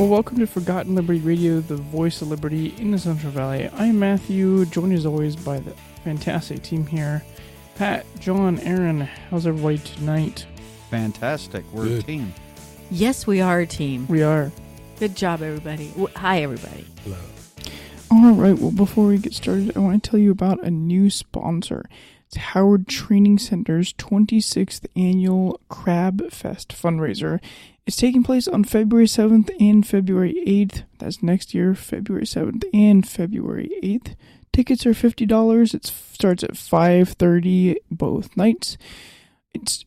Well, welcome to Forgotten Liberty Radio, the voice of liberty in the Central Valley. I'm Matthew, joined as always by the fantastic team here. Pat, John, Aaron, how's everybody tonight? Fantastic. We're a team. Yes, we are a team. We are. Good job, everybody. Hi, everybody. Hello. All right, well, before we get started, I want to tell you about a new sponsor. It's Howard Training Center's 26th Annual Crab Fest fundraiser. It's taking place on February 7th and February 8th. That's next year, February 7th and February 8th. Tickets are $50. It starts at 5:30 both nights. It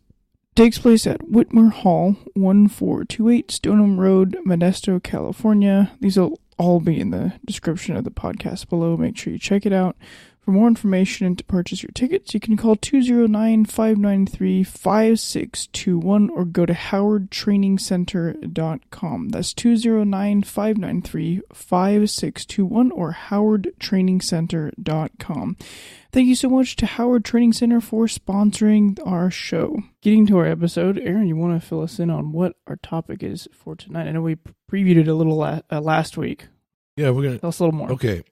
takes place at Whitmer Hall, 1428 Stoneham Road, Modesto, California. These will all be in the description of the podcast below. Make sure you check it out. For more information and to purchase your tickets, you can call 209-593-5621 or go to howardtrainingcenter.com. That's 209-593-5621 or howardtrainingcenter.com. Thank you so much to Howard Training Center for sponsoring our show. Getting to our episode, Aaron, you want to fill us in on what our topic is for tonight? I know we previewed it a little last week. Yeah, we're going to... Tell us a little more. Okay.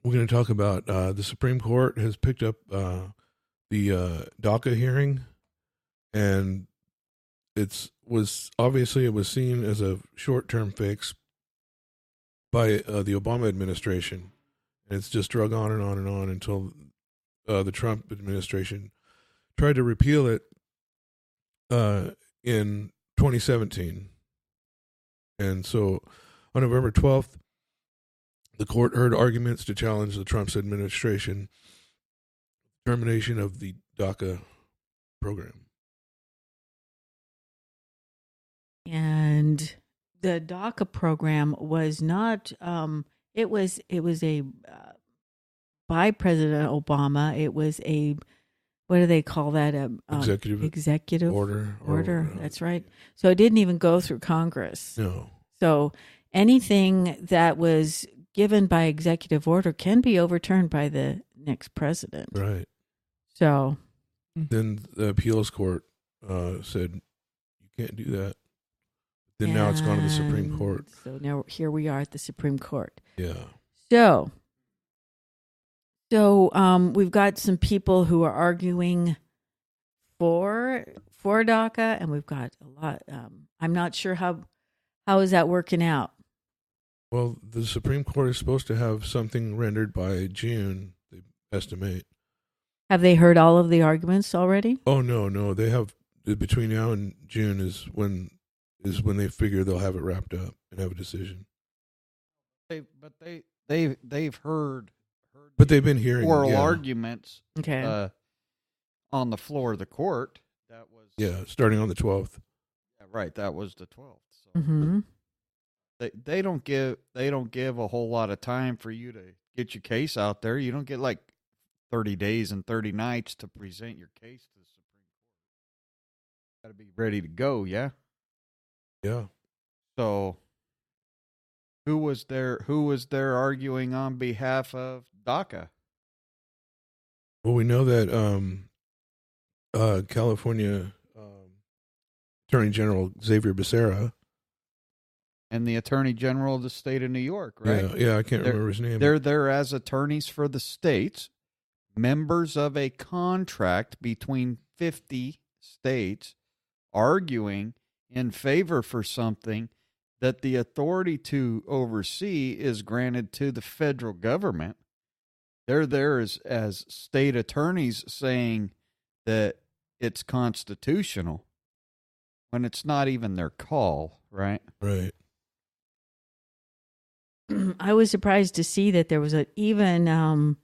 We're going to talk about the Supreme Court has picked up the DACA hearing, and it was seen as a short-term fix by the Obama administration, and it's just drug on and on and on until the Trump administration tried to repeal it in 2017. And so on November 12th, the court heard arguments to challenge the Trump's administration termination of the DACA program. And the DACA program was not. It was a by President Obama. It was a, what do they call that? Executive order. That's right. So it didn't even go through Congress. No. So anything that was given by executive order can be overturned by the next president. Right. So then the appeals court said you can't do that. Then now it's gone to the Supreme Court. So now here we are at the Supreme Court. Yeah. So we've got some people who are arguing for DACA, and we've got a lot. I'm not sure how is that working out. Well, the Supreme Court is supposed to have something rendered by June, they estimate. Have they heard all of the arguments already? Oh, no. They have, between now and June is when they figure they'll have it wrapped up and have a decision. They've heard. But they've been hearing oral arguments. Okay. On the floor of the court. That was starting on the 12th. Yeah, right. That was the 12th. So. Mm-hmm. They don't give a whole lot of time for you to get your case out there. You don't get like 30 days and 30 nights to present your case to the Supreme Court. Got to be ready to go, yeah? Yeah. So who was there arguing on behalf of DACA? Well, we know that California Attorney General Xavier Becerra and the Attorney General of the state of New York, right? Yeah, I can't remember his name. They're there as attorneys for the states, members of a contract between 50 states, arguing in favor for something that the authority to oversee is granted to the federal government. They're there as state attorneys saying that it's constitutional when it's not even their call, right? Right. I was surprised to see that there was even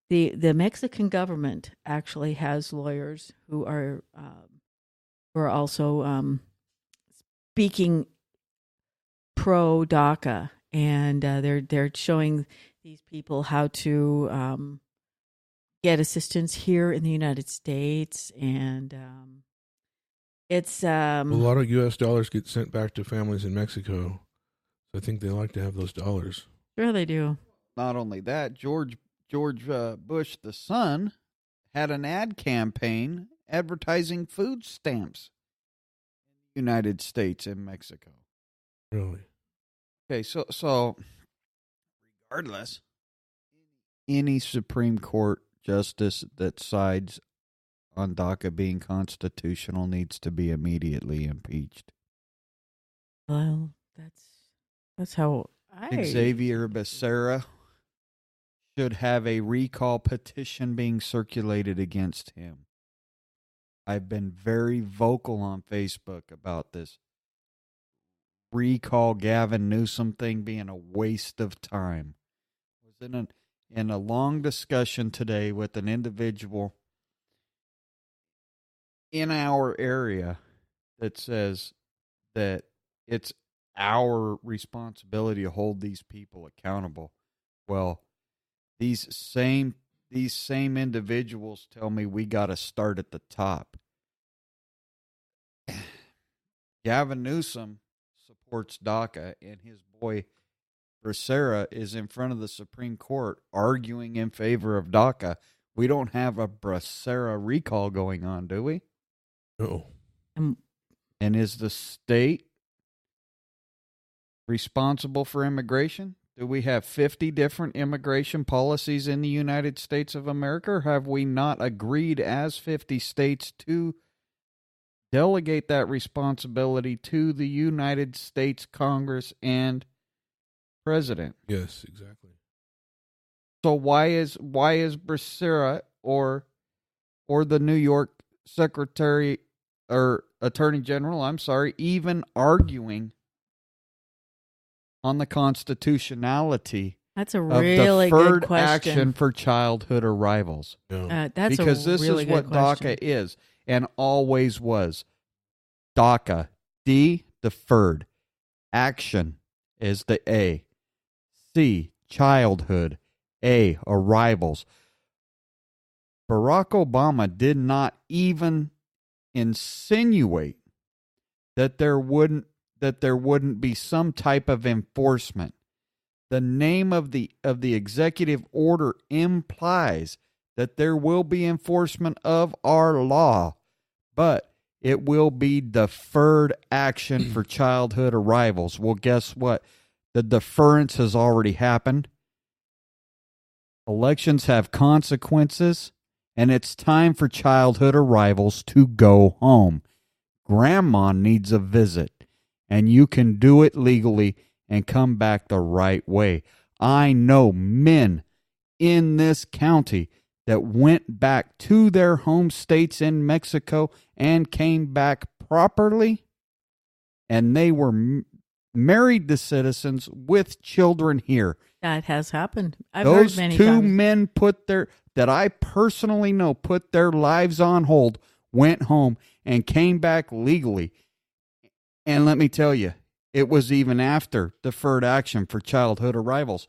the Mexican government actually has lawyers who are also speaking pro DACA, and they're showing these people how to get assistance here in the United States, and it's a lot of U.S. dollars get sent back to families in Mexico. I think they like to have those dollars. Sure, they do. Not only that, George Bush, the son, had an ad campaign advertising food stamps in the United States and Mexico. Really? Okay, so regardless, any Supreme Court justice that sides on DACA being constitutional needs to be immediately impeached. Well, that's how Xavier Becerra should have a recall petition being circulated against him. I've been very vocal on Facebook about this recall Gavin Newsom thing being a waste of time. I was in a long discussion today with an individual in our area that says that it's our responsibility to hold these people accountable. Well, these same individuals tell me we got to start at the top. Gavin Newsom supports DACA, and his boy Becerra is in front of the Supreme Court arguing in favor of DACA. We don't have a Becerra recall going on, do we? No. And is the state responsible for immigration? Do we have 50 different immigration policies in the United States of America, or have we not agreed as 50 states to delegate that responsibility to the United States Congress and President? Yes, exactly. So why is Becerra or the New York Secretary or Attorney General, even arguing on the constitutionality That's a of really deferred good question. action for childhood arrivals? No. That's Because a this really is what good question. DACA is and always was. DACA, D, deferred. Action is the A. C, childhood. A, arrivals. Barack Obama did not even insinuate that there wouldn't be some type of enforcement. The name of the executive order implies that there will be enforcement of our law, but it will be deferred action for childhood arrivals. Well, guess what? The deference has already happened. Elections have consequences, and it's time for childhood arrivals to go home. Grandma needs a visit, and you can do it legally and come back the right way. I know men in this county that went back to their home states in Mexico and came back properly, and they were married to citizens with children here. That has happened. I've Those heard many two times. men that I personally know put their lives on hold, went home, and came back legally. And let me tell you, it was even after deferred action for childhood arrivals.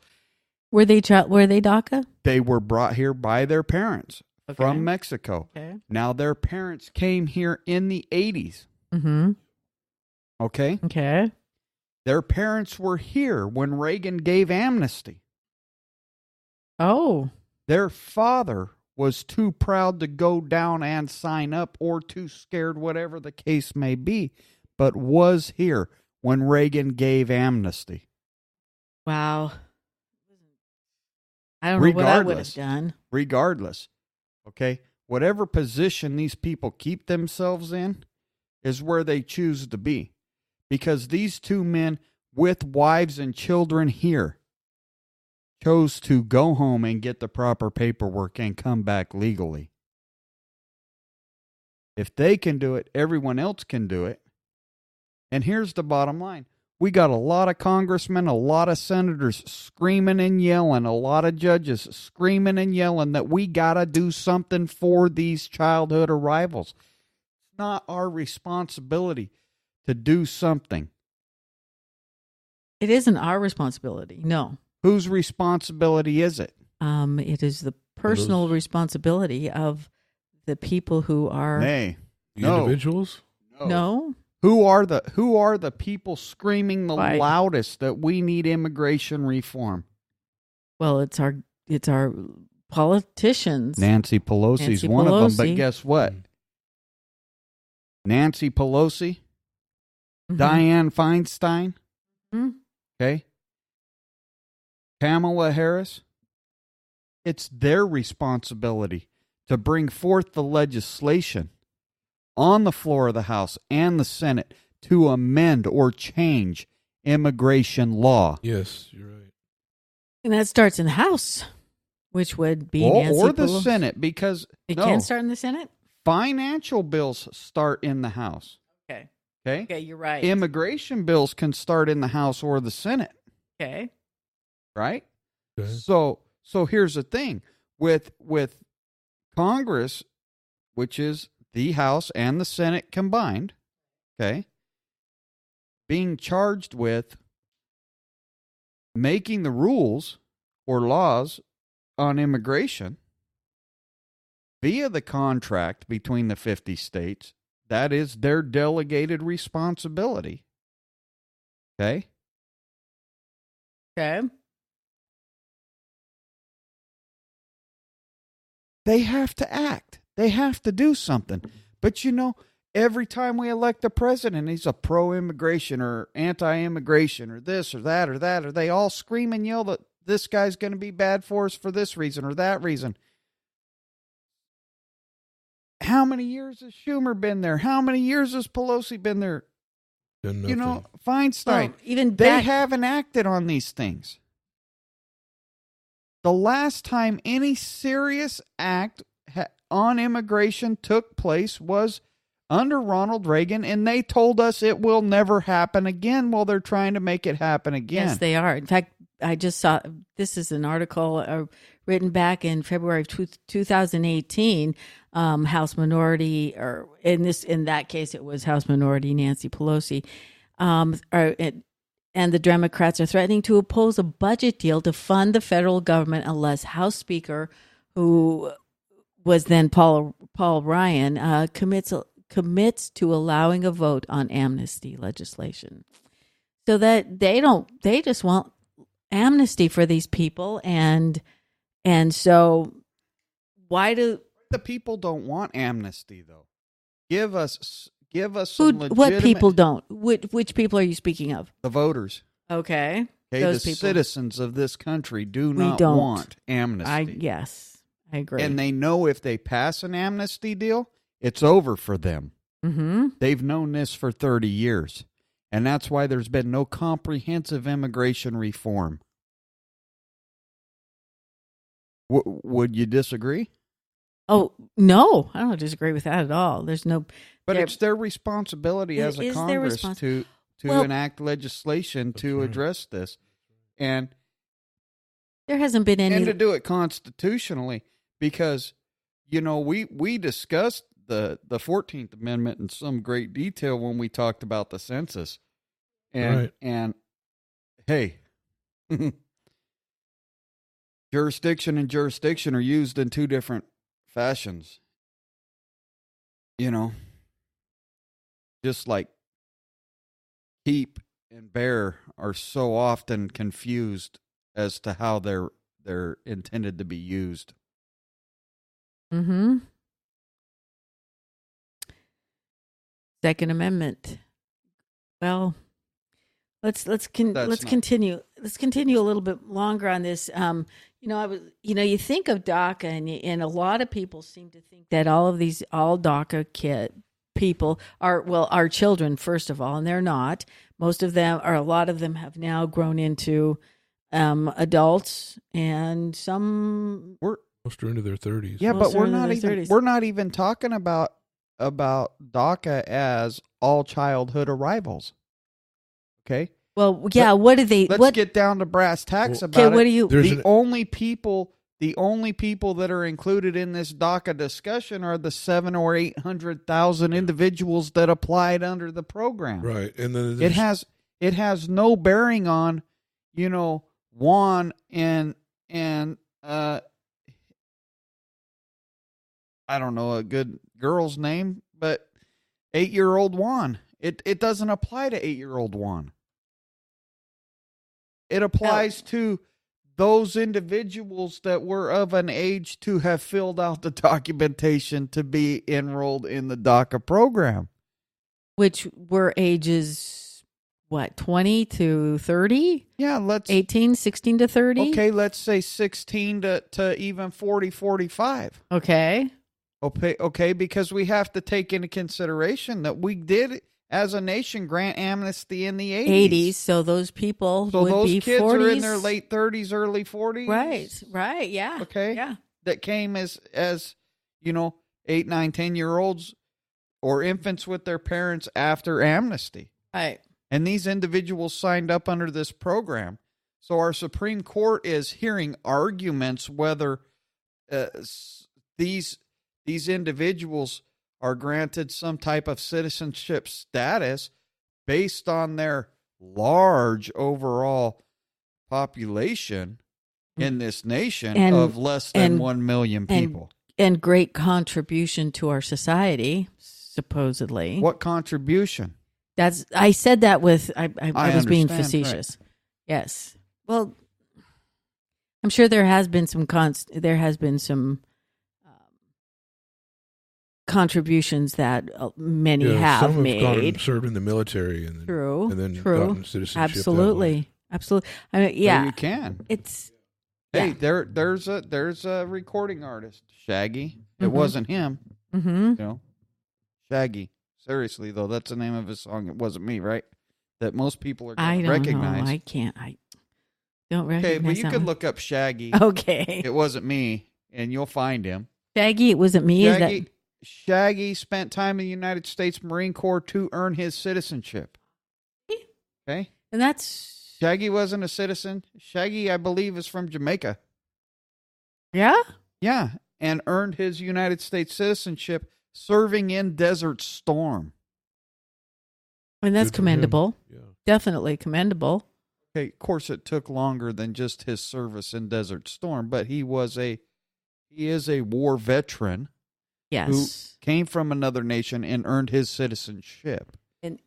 Were they DACA? They were brought here by their parents from Mexico. Okay. Now, their parents came here in the 80s. Mm-hmm. Okay? Okay. Their parents were here when Reagan gave amnesty. Oh. Their father was too proud to go down and sign up, or too scared, whatever the case may be, but was here when Reagan gave amnesty. Wow. I don't know what I would have done. Regardless, okay? Whatever position these people keep themselves in is where they choose to be. Because these two men with wives and children here chose to go home and get the proper paperwork and come back legally. If they can do it, everyone else can do it. And here's the bottom line. We got a lot of congressmen, a lot of senators screaming and yelling, a lot of judges screaming and yelling that we got to do something for these childhood arrivals. It's not our responsibility to do something. It isn't our responsibility. No. Whose responsibility is it? It is the personal responsibility of the people who are. Nay. The No. individuals? No. Who are the people screaming the Right. loudest that we need immigration reform? Well, it's our politicians. Nancy Pelosi's Nancy one of them, Pelosi. but guess what? Nancy Pelosi, Mhm. Dianne Feinstein, Mhm. Okay? Kamala Harris, it's their responsibility to bring forth the legislation on the floor of the House and the Senate to amend or change immigration law. Yes, you're right. And that starts in the House, which would be Nancy or the Pelosi. Senate, because It can start in the Senate? financial bills start in the House. Okay. Okay? Okay, you're right. Immigration bills can start in the House or the Senate, Okay. right? Okay. So here's the thing with Congress, which is the House and the Senate combined, okay, being charged with making the rules or laws on immigration via the contract between the 50 states, that is their delegated responsibility. Okay? Okay. They have to act. They have to do something. But every time we elect a president, he's a pro-immigration or anti-immigration or this or that or that, or they all scream and yell that this guy's going to be bad for us for this reason or that reason. How many years has Schumer been there? How many years has Pelosi been there? Feinstein. Well, even they haven't acted on these things. The last time any serious act on immigration took place was under Ronald Reagan, and they told us it will never happen again. Well, they're trying to make it happen again. Yes, they are. In fact, I just saw, this is an article written back in February of 2018, House Minority, or in that case, it was House Minority Nancy Pelosi, and the Democrats are threatening to oppose a budget deal to fund the federal government unless House Speaker, who was then Paul Ryan, commits to allowing a vote on amnesty legislation. So that they just want amnesty for these people, and so why do the people don't want amnesty though? Give us some legitimate. What people don't? Which people are you speaking of? The voters. Okay, the citizens of this country do not want amnesty. Yes, I agree. And they know if they pass an amnesty deal, it's over for them. Mm-hmm. They've known this for 30 years. And that's why there's been no comprehensive immigration reform. Would you disagree? Oh, no, I don't disagree with that at all. There's no... But it's their responsibility as a Congress to enact legislation to address this. And there hasn't been any... And to do it constitutionally, because, we discussed the 14th Amendment in some great detail when we talked about the census. And hey, jurisdiction and jurisdiction are used in two different fashions. Just like keep and bear are so often confused as to how they're intended to be used. Mm-hmm. Second Amendment. Well, let's continue. Let's continue a little bit longer on this. You think of DACA, and a lot of people seem to think that all DACA people are children, first of all, and they're not. Most of them, or a lot of them, have now grown into adults, and some most are into their 30s. Yeah, but we're not even talking about DACA as all childhood arrivals. Okay. Well, yeah. What do they? Let's get down to brass tacks about it. What do you? The only people that are included in this DACA discussion are the 700,000 or 800,000 individuals that applied under the program. Right, and then it has no bearing on, Juan and I don't know a good girl's name, but 8-year-old Juan. It doesn't apply to 8-year-old Juan. It applies to those individuals that were of an age to have filled out the documentation to be enrolled in the DACA program. Which were ages what, 20 to 30? Yeah, let's 18, 16 to 30? okay, let's say 16 to even 40, 45. Okay. Okay, because we have to take into consideration that we did, as a nation, grant amnesty in the 80s. So those people So would those be kids 40s. are in their late 30s, early 40s. Right, yeah. Okay. Yeah. That came as 8, 9, 10-year-olds or infants with their parents after amnesty. Right. And these individuals signed up under this program. So our Supreme Court is hearing arguments whether these individuals are granted some type of citizenship status based on their large overall population in this nation of less than 1 million people. And great contribution to our society, supposedly. What contribution? I said that with I was being understand, facetious. Right. Yes. Well, I'm sure there has been some contributions that many have some made. Gone and served in the military and then gotten citizenship. Absolutely. I mean, yeah. Well, you can. It's hey, there's a recording artist, Shaggy. It Mm-hmm. wasn't him. Mm-hmm. Shaggy. Seriously though, that's the name of his song. It wasn't me, right? That most people are I going to don't recognize. know. I can't. I don't recognize. Okay, well you that could one. look up Shaggy. Okay. It wasn't me, and you'll find him. Shaggy, it wasn't me. Shaggy spent time in the United States Marine Corps to earn his citizenship. Okay? And that's Shaggy wasn't a citizen. Shaggy, I believe, is from Jamaica. Yeah? Yeah, and earned his United States citizenship serving in Desert Storm. And that's Good for him. commendable. Yeah. Definitely commendable. Okay, of course, it took longer than just his service in Desert Storm, but he is a war veteran. Yes. Who came from another nation and earned his citizenship. And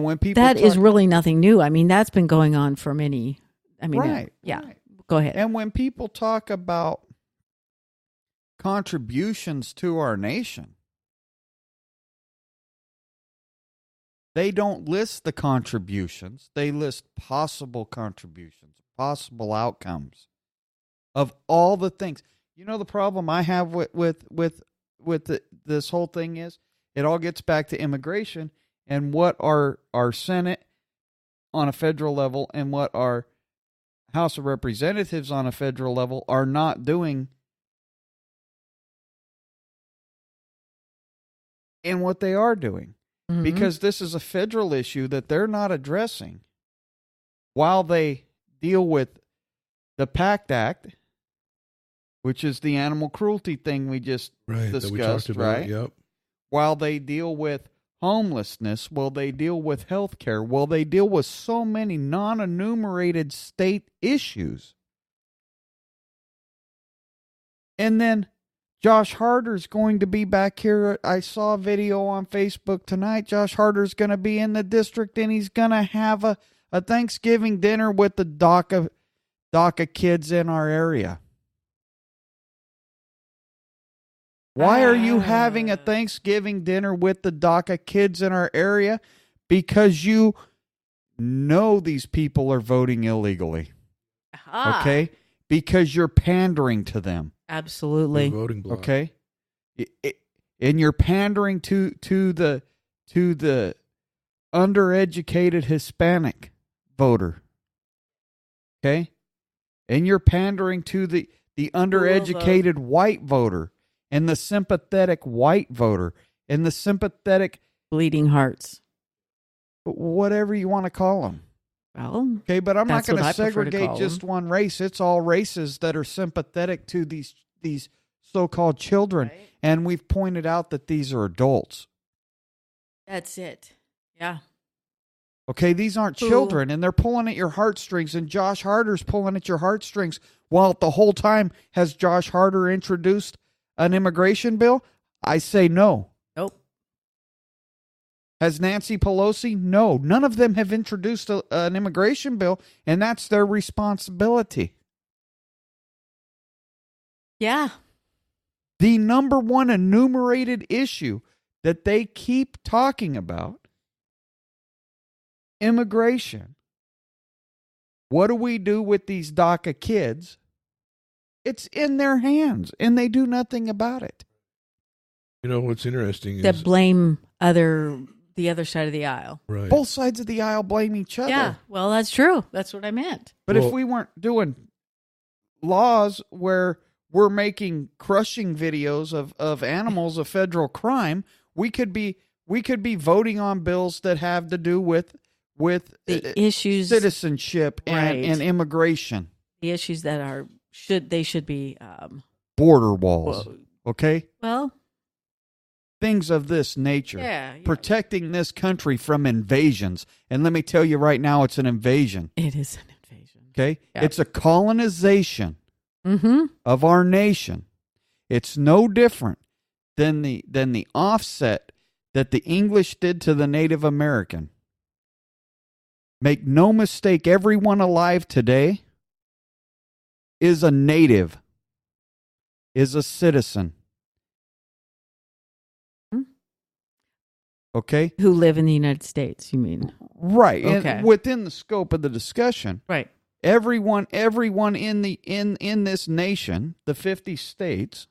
when people that is really nothing new. I mean, that's been going on for many. I mean, right. Go ahead. And when people talk about contributions to our nation, they don't list the contributions. They list possible contributions, possible outcomes of all the things. You know, the problem I have with this whole thing is it all gets back to immigration and what our Senate on a federal level and what our House of Representatives on a federal level are not doing and what they are doing. Mm-hmm. Because this is a federal issue that they're not addressing while they deal with the PACT Act, which is the animal cruelty thing we just discussed, that we talked about, right? Yep. While they deal with homelessness, while they deal with health care, while they deal with so many non-enumerated state issues. And then Josh Harder's going to be back here. I saw a video on Facebook tonight. Josh Harder's going to be in the district, and he's going to have a Thanksgiving dinner with the DACA kids in our area. Why are you having a Thanksgiving dinner with the DACA kids in our area? Because you know these people are voting illegally. Okay? Because you're pandering to them. Absolutely. The voting bloc. Okay? And you're pandering to the undereducated Hispanic voter. Okay? And you're pandering to the undereducated white voter. And the sympathetic white voter, and the sympathetic bleeding hearts, whatever you want to call them. Well, okay, but I'm not going to segregate just them. one race. It's all races that are sympathetic to these so-called children, right. And we've pointed out that these are adults. That's it. Yeah. Okay, these aren't children, and they're pulling at your heartstrings, and Josh Harder's pulling at your heartstrings. While the whole time has Josh Harder introduced an immigration bill? I say no. Nope. Has Nancy Pelosi? No. None of them have introduced an immigration bill, and that's their responsibility. Yeah. The number one enumerated issue that they keep talking about immigration. What do we do with these DACA kids? It's in their hands, and they do nothing about it. You know what's interesting is That blame the other side of the aisle. right. Both sides of the aisle blame each other. Yeah, well, that's true. That's what I meant. But Well- if we weren't doing laws where we're making crushing videos of animals a federal crime, we could be voting on bills that have to do with The issues, citizenship Right. and immigration, the issues that should be. border walls. Okay, Well, things of this nature. yeah, Protecting this country from invasions. And let me tell you right now, it's an invasion. it is an invasion. Okay? Yeah. It's a colonization Mm-hmm. of our nation. It's no different than the offset that the English did to the Native American. Make no mistake, everyone alive today is a native, is a citizen. Okay? Who live in the United States? You mean? Right. Okay. And within the scope of the discussion, Right. everyone in this nation, the 50 states,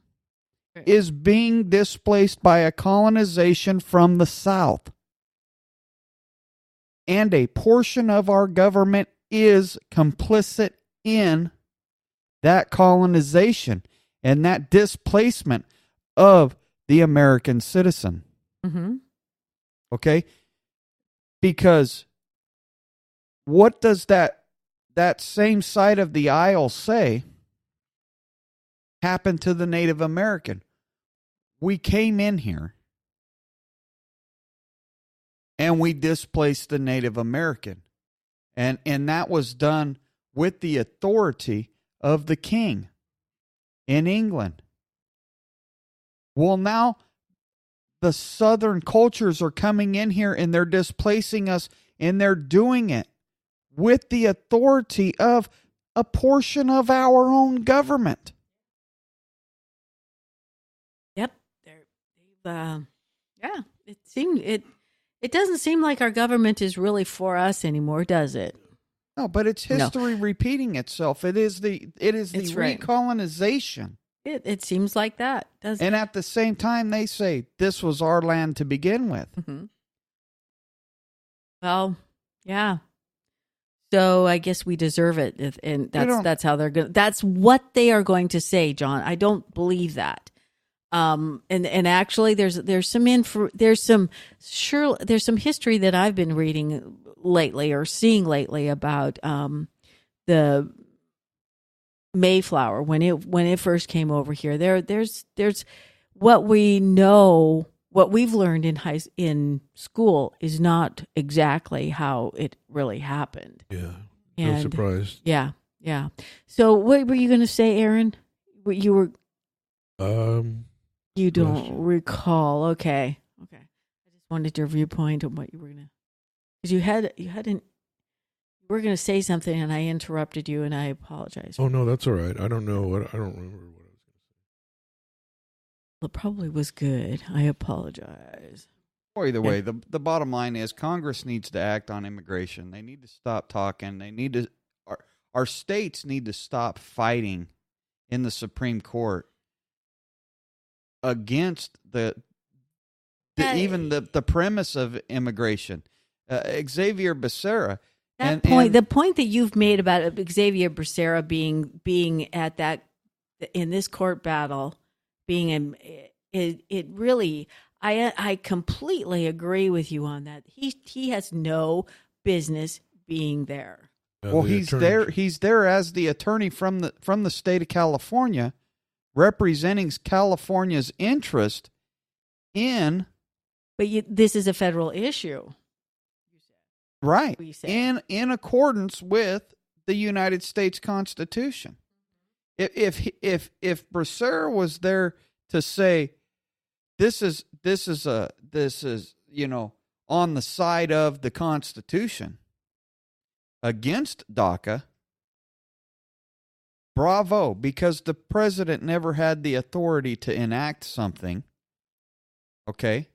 Right. is being displaced by a colonization from the South. And a portion of our government is complicit in that colonization and that displacement of the American citizen. Mm-hmm. Okay? Because what does that same side of the aisle say happened to the Native American? We came in here and we displaced the Native American. And that was done with the authority of the king in England. Well, now the southern cultures are coming in here and they're displacing us, and they're doing it with the authority of a portion of our own government. Yep. Yeah. It doesn't seem like our government is really for us anymore, does it? No, but it's history repeating itself. It is the It's right. recolonization. It seems like that, doesn't And at the same time, they say this was our land to begin with. it? Mm-hmm. Well, yeah. So I guess we deserve it, and that's how they're going. That's what they are going to say, John. I don't believe that. And actually, there's some history that I've been reading lately or seeing lately about the Mayflower when it first came over here. There's what we know, what we've learned in school is not exactly how it really happened. Yeah. No surprise. Yeah, yeah. So what were you going to say, Aaron? You were. You don't recall. Okay. I just wanted your viewpoint on what you were gonna, because you were gonna say something and I interrupted you, and I apologize. Oh no, that's all right. I don't remember what I was going to say. Well, it probably was good. I apologize. Or either way, the bottom line is Congress needs to act on immigration. They need to stop talking. They need to. Our states need to stop fighting in the Supreme Court against even the premise of immigration. Xavier Becerra. The point that you've made about Xavier Becerra being at that in this court battle, it really, I completely agree with you on that. He has no business being there. Well, he's there. He's there as the attorney from the state of California, representing California's interest in. But this is a federal issue, right? You said. In accordance with the United States Constitution. If Becerra was there to say this is on the side of the Constitution against DACA, bravo, because the president never had the authority to enact something. Okay.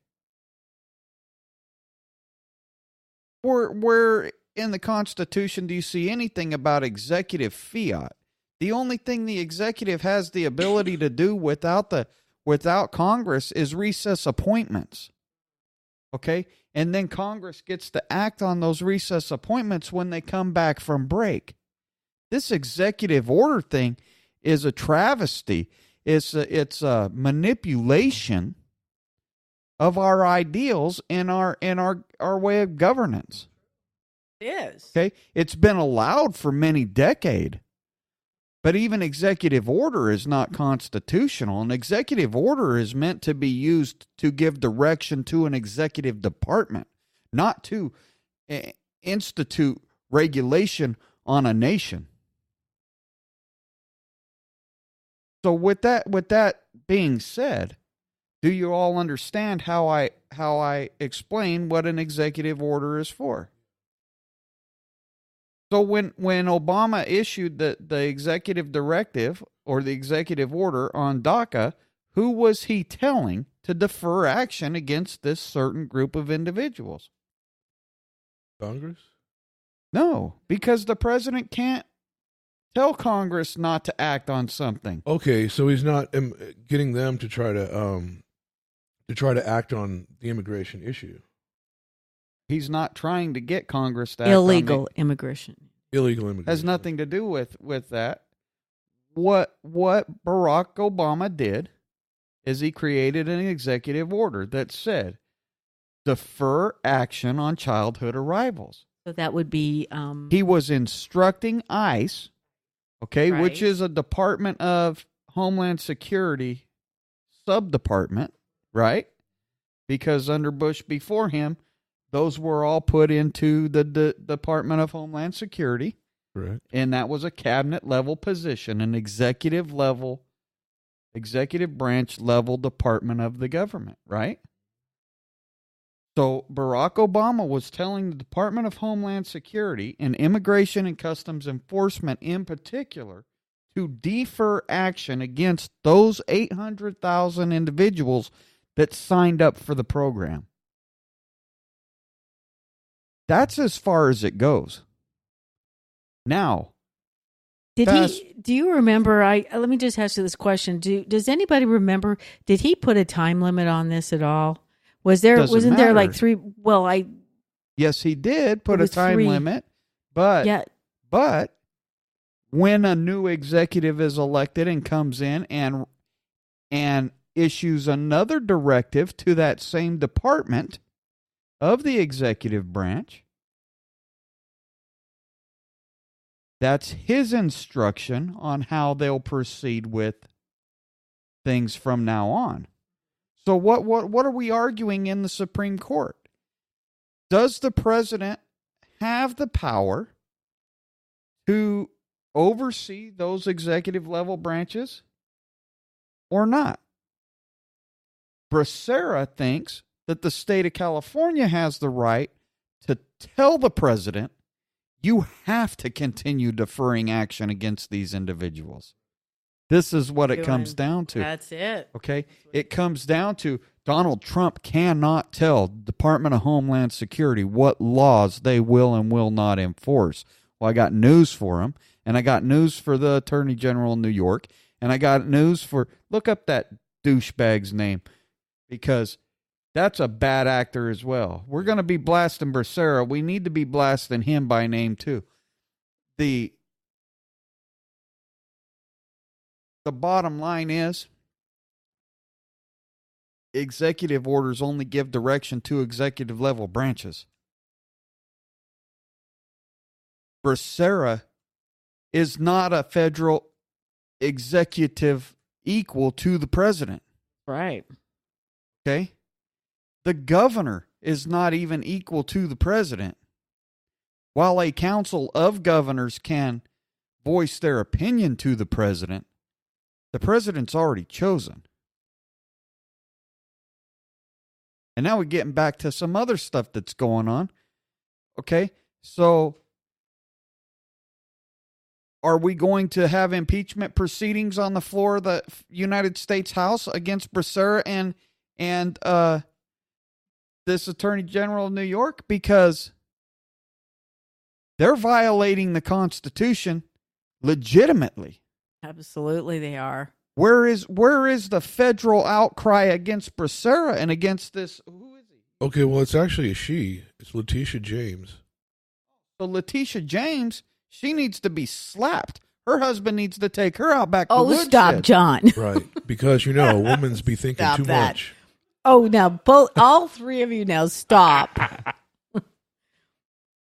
Where in the Constitution do you see anything about executive fiat? The only thing the executive has the ability to do without Congress is recess appointments. Okay? And then Congress gets to act on those recess appointments when they come back from break. This executive order thing is a travesty. It's a manipulation of our ideals and our way of governance. It is. Okay? It's been allowed for many decades. But even executive order is not constitutional. An executive order is meant to be used to give direction to an executive department, not to institute regulation on a nation. So with that being said, do you all understand how I explain what an executive order is for? So when Obama issued the executive directive or the executive order on DACA, who was he telling to defer action against this certain group of individuals? Congress? No, because the president can't tell Congress not to act on something. Okay, so he's not getting them to try to act on the immigration issue. He's not trying to get Congress to act Illegal immigration. Illegal immigration has nothing to do with that. What Barack Obama did is he created an executive order that said defer action on childhood arrivals. So that would be He was instructing ICE, okay, Right. which is a Department of Homeland Security subdepartment, right? Because under Bush before him, those were all put into the Department of Homeland Security. Correct. And that was a cabinet level position, an executive branch level department of the government, right? So Barack Obama was telling the Department of Homeland Security and Immigration and Customs Enforcement in particular to defer action against those 800,000 individuals that signed up for the program. That's as far as it goes. Now, do you remember, let me just ask you this question. Does anybody remember, did he put a time limit on this at all? Wasn't there like three, yes, he did put a time limit, but when a new executive is elected and comes in and issues another directive to that same department of the executive branch, that's his instruction on how they'll proceed with things from now on. So what are we arguing in the Supreme Court? Does the president have the power to oversee those executive level branches or not? Becerra thinks that the state of California has the right to tell the president, you have to continue deferring action against these individuals. This is what it comes down to. That's it. Okay? It comes down to Donald Trump cannot tell the Department of Homeland Security what laws they will and will not enforce. Well, I got news for him, and I got news for the Attorney General in New York, and I got news for, look up that douchebag's name, because that's a bad actor as well. We're going to be blasting Becerra. We need to be blasting him by name too. The bottom line is executive orders only give direction to executive level branches. Becerra is not a federal executive equal to the president. Right. Okay? The governor is not even equal to the president. While a council of governors can voice their opinion to the president's already chosen. And now we're getting back to some other stuff that's going on. Okay? So, are we going to have impeachment proceedings on the floor of the United States House against Becerra and this Attorney General of New York? Because They're violating the Constitution legitimately. Absolutely, they are. Where is the federal outcry against Becerra and against this? Who is he? Okay, well, it's actually a she. It's Letitia James. So Letitia James, she needs to be slapped. Her husband needs to take her out back to Oh, woodshed. stop, John. Right, because, you know, women's be thinking Stop too that. much. Oh, now, all three of you now stop.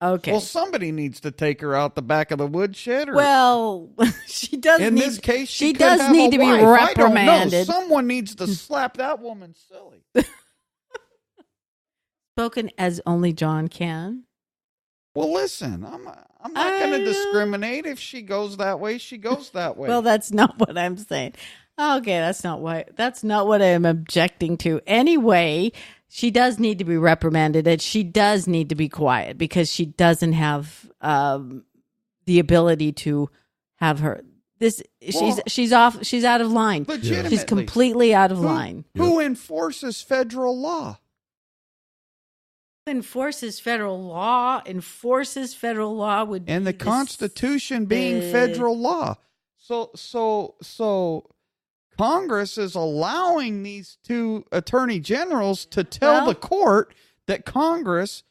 Okay. Well, somebody needs to take her out the back of the woodshed. Or Well, she does in need, this case, she could does have need a to be wife. I don't know. reprimanded. Someone needs to slap that woman silly. Spoken as only John can. Well, listen, I'm not going to discriminate. If she goes that way, she goes that way. Well, that's not what I'm saying. Okay, that's not what I'm objecting to. Anyway, she does need to be reprimanded, and she does need to be quiet because she doesn't have the ability to have her. She's off. She's out of line. Legitimately. She's completely out of line. Who enforces federal law? Enforces federal law would be And the Constitution being federal law. So Congress is allowing these two attorney generals to tell the court that Congress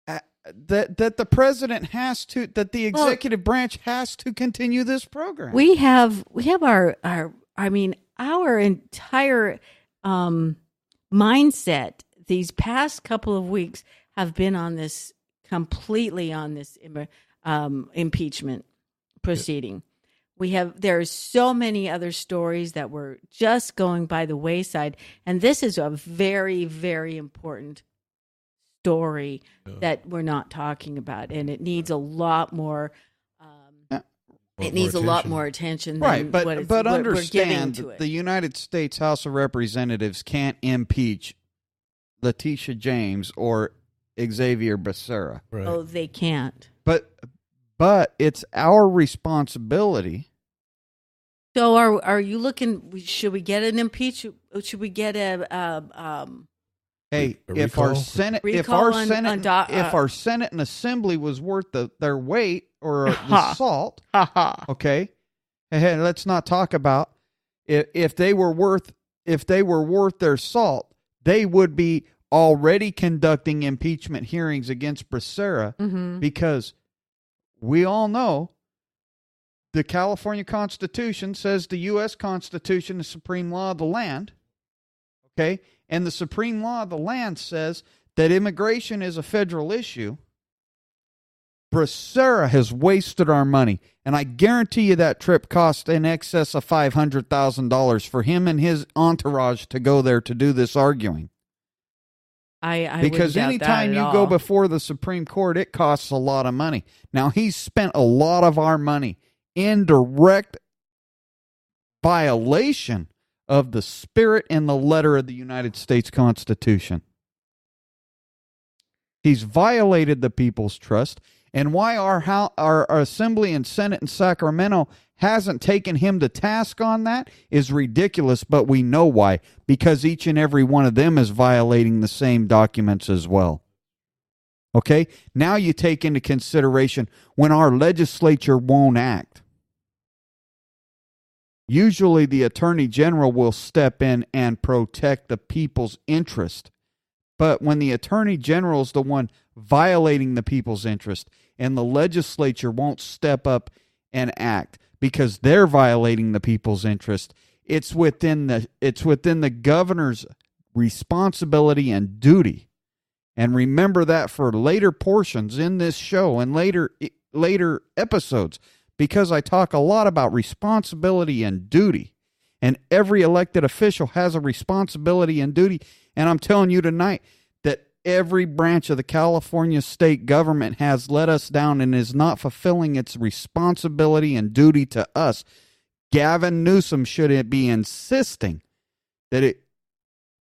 that the president has to, that the executive branch has to continue this program. We have our entire mindset these past couple of weeks have been on this impeachment proceeding. There's so many other stories that were just going by the wayside, and this is a very, very important story that we're not talking about, and it needs a lot more. It needs a lot more attention than right, but what understand we're giving to it. The United States House of Representatives can't impeach Letitia James or Xavier Becerra. Right. Oh, they can't. But it's our responsibility. So are you looking? Should we get an impeachment? Should we get Hey, A if our recall? Senate, Recall if our Senate and Assembly was worth their weight or the salt, okay. Hey, let's not talk about if they were worth their salt, they would be already conducting impeachment hearings against Becerra because we all know the California Constitution says the U.S. Constitution is supreme law of the land. Okay. And the supreme law of the land says that immigration is a federal issue. Becerra has wasted our money. And I guarantee you that trip cost in excess of $500,000 for him and his entourage to go there to do this arguing. Because anytime you go before the Supreme Court, it costs a lot of money. Now, he's spent a lot of our money in direct violation of the spirit and the letter of the United States Constitution. He's violated the people's trust. And why our Assembly and Senate in Sacramento hasn't taken him to task on that is ridiculous, but we know why. Because each and every one of them is violating the same documents as well. Okay? Now you take into consideration when our legislature won't act. Usually the Attorney General will step in and protect the people's interest. But when the Attorney General is the one violating the people's interest and the legislature won't step up and act because they're violating the people's interest, it's within the governor's responsibility and duty. And remember that for later portions in this show and later episodes, because I talk a lot about responsibility and duty. And every elected official has a responsibility and duty. And I'm telling you tonight that every branch of the California state government has let us down and is not fulfilling its responsibility and duty to us. Gavin Newsom should be insisting that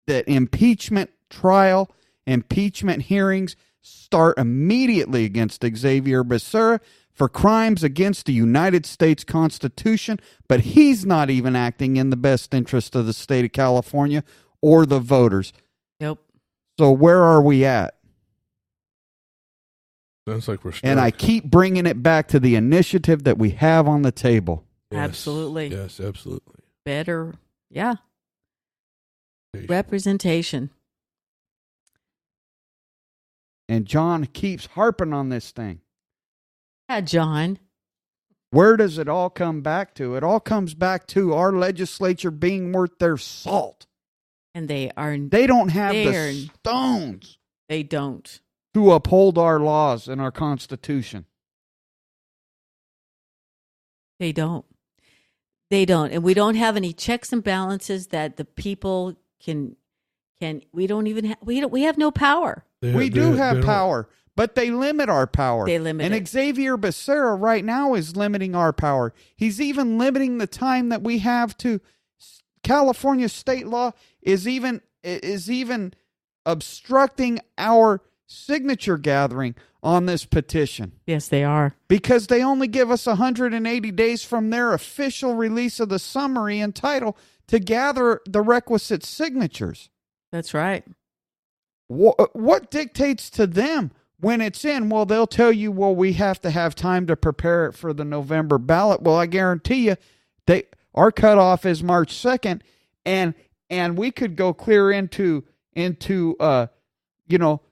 impeachment trial, impeachment hearings start immediately against Xavier Becerra for crimes against the United States Constitution, but he's not even acting in the best interest of the state of California or the voters. Nope. So where are we at? Sounds like we're stuck. And I keep bringing it back to the initiative that we have on the table. Yes. Absolutely. Yes, absolutely. Better, yeah. Representation. And John keeps harping on this thing. Yeah, John. Where does it all come back to? It all comes back to our legislature being worth their salt. And they don't have the stones. They don't. To uphold our laws and our Constitution. They don't. They don't. And we don't have any checks and balances that the people can we don't even have, we have no power. We do have power, but they limit our power. They limit and it. Xavier Becerra right now is limiting our power. He's even limiting the time that we have to. California state law is even obstructing our signature gathering on this petition. Yes, they are. Because they only give us 180 days from their official release of the summary and title to gather the requisite signatures. That's right. What dictates to them when it's in? Well, they'll tell you, well, we have to have time to prepare it for the November ballot. Well, I guarantee you, our cutoff is March 2nd, and we could go clear into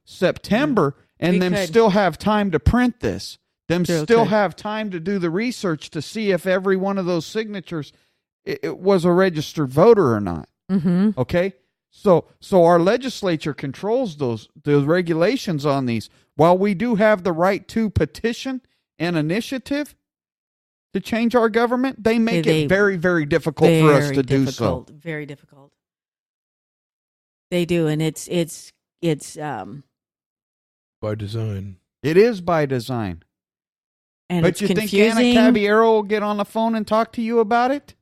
September, and them still have time to print this. Them still have time to do the research to see if every one of those signatures it was a registered voter or not. Mm-hmm. Okay? So our legislature controls the regulations on these. While we do have the right to petition an initiative to change our government, they make it very, very difficult for us to do so. Very difficult. They do, and it's by design. It is by design. And but it's you confusing. think Anna Caballero will get on the phone and talk to you about it?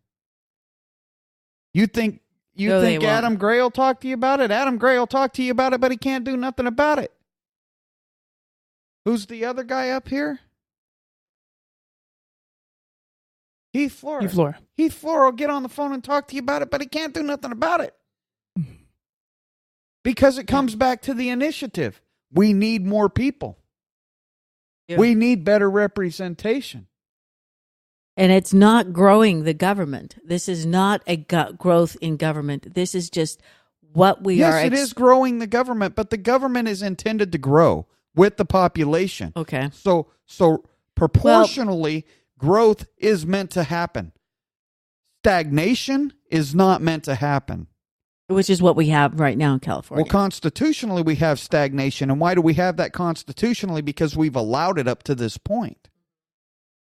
You think Adam Gray will talk to you about it? Adam Gray will talk to you about it, but he can't do nothing about it. Who's the other guy up here? Heath Flora. Heath Flora will get on the phone and talk to you about it, but he can't do nothing about it. Because it comes back to the initiative. We need more people. Yeah. We need better representation. And it's not growing the government. This is not a growth in government. This is just what we are. Yes, it is growing the government, but the government is intended to grow with the population. Okay. So proportionally, growth is meant to happen. Stagnation is not meant to happen. Which is what we have right now in California. Well, constitutionally, we have stagnation. And why do we have that constitutionally? Because we've allowed it up to this point.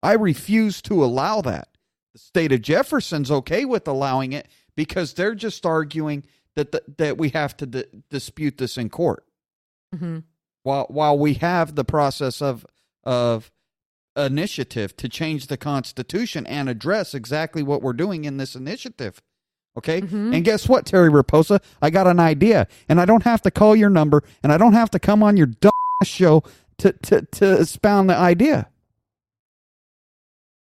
I refuse to allow that. The state of Jefferson's okay with allowing it because they're just arguing that we have to dispute this in court. Mm-hmm. While we have the process of initiative to change the Constitution and address exactly what we're doing in this initiative. Okay? Mm-hmm. And guess what, Terry Raposa? I got an idea. And I don't have to call your number, and I don't have to come on your dumb show to expound the idea.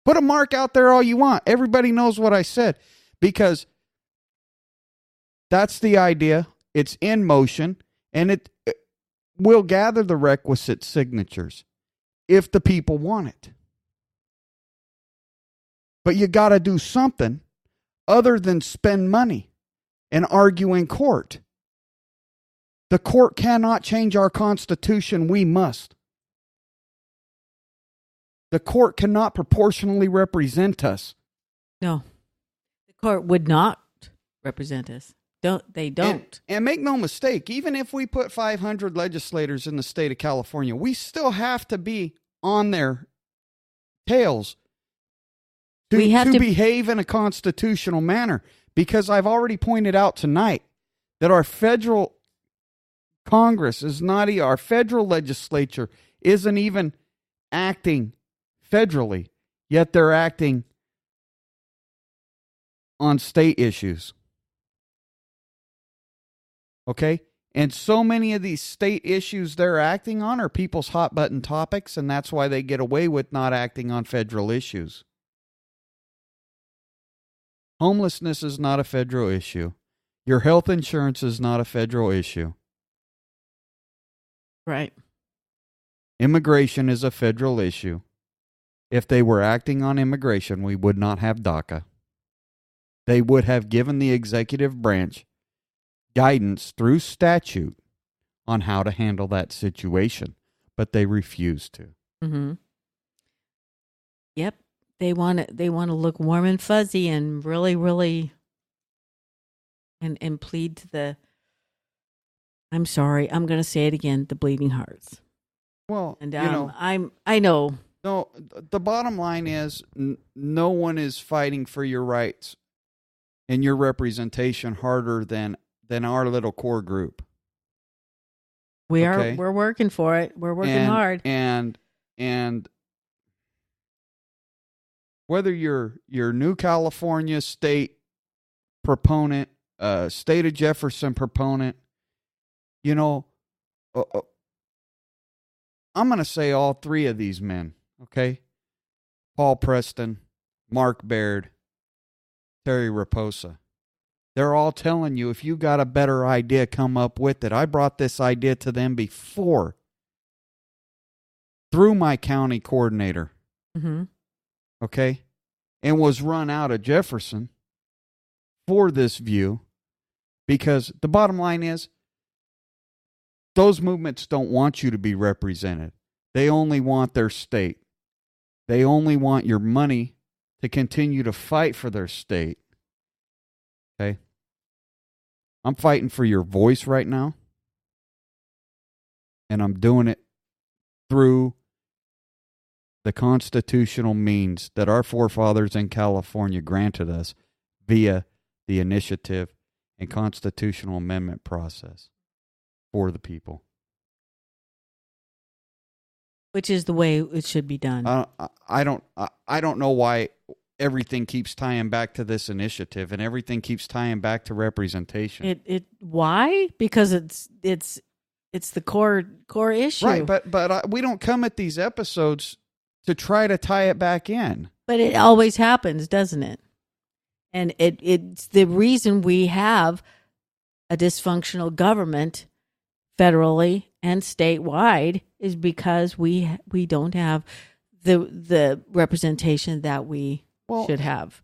Put a mark out there all you want. Everybody knows what I said. Because that's the idea. It's in motion. And it will gather the requisite signatures if the people want it. But you got to do something other than spend money and argue in court. The court cannot change our Constitution. We must. The court cannot proportionally represent us. No. The court would not represent us. They don't. And make no mistake, even if we put 500 legislators in the state of California, we still have to be on their tails to behave in a constitutional manner. Because I've already pointed out tonight that our federal Congress is not, our federal legislature isn't even acting federally, yet they're acting on state issues. Okay? And so many of these state issues they're acting on are people's hot button topics, and that's why they get away with not acting on federal issues. Homelessness is not a federal issue. Your health insurance is not a federal issue. Right. Immigration is a federal issue. If they were acting on immigration, we would not have DACA. They would have given the executive branch guidance through statute on how to handle that situation, but they refuse to. Mm-hmm. Yep. They want to look warm and fuzzy and really and plead to the, I'm sorry, I'm going to say it again, the bleeding hearts. Well, And I know. No, the bottom line is no one is fighting for your rights and your representation harder than our little core group. We're working for it. We're working hard. And whether you're New California state proponent, state of Jefferson proponent, I'm going to say all three of these men, okay? Paul Preston, Mark Baird, Terry Raposa. They're all telling you, if you got a better idea, come up with it. I brought this idea to them before through my county coordinator, okay, and was run out of Jefferson for this view, because the bottom line is those movements don't want you to be represented. They only want their state. They only want your money to continue to fight for their state. Okay? I'm fighting for your voice right now. And I'm doing it through the constitutional means that our forefathers in California granted us via the initiative and constitutional amendment process for the people. Which is the way it should be done. I don't know why everything keeps tying back to this initiative and everything keeps tying back to representation. Why? Because it's the core issue. Right, but we don't come at these episodes to try to tie it back in. But it always happens, doesn't it? And it's the reason we have a dysfunctional government federally and statewide is because we don't have the representation that we should have.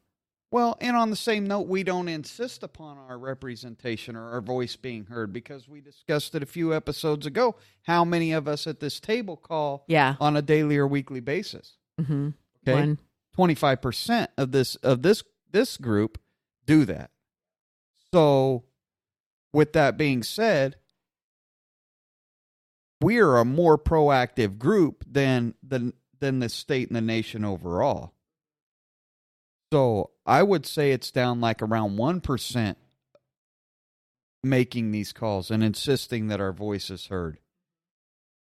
Well, and on the same note, we don't insist upon our representation or our voice being heard, because we discussed it a few episodes ago. How many of us at this table call on a daily or weekly basis? Mm-hmm. Okay, 25% of this group do that. So, with that being said, we are a more proactive group than the state and the nation overall. So I would say it's down like around 1% making these calls and insisting that our voice is heard.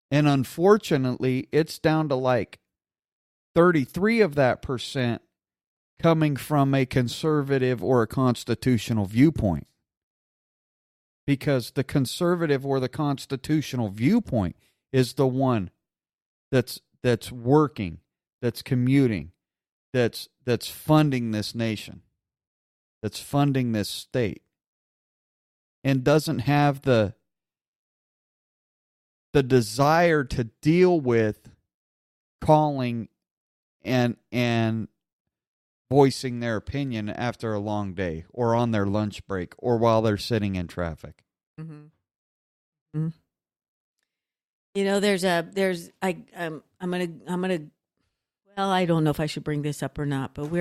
And unfortunately, it's down to like 33 of that percent coming from a conservative or a constitutional viewpoint. Because the conservative or the constitutional viewpoint is the one that's working, that's commuting, that's funding this nation, that's funding this state, and doesn't have the desire to deal with calling and voicing their opinion after a long day or on their lunch break or while they're sitting in traffic. Mm-hmm. Mm-hmm. I'm gonna. Well, I don't know if I should bring this up or not, but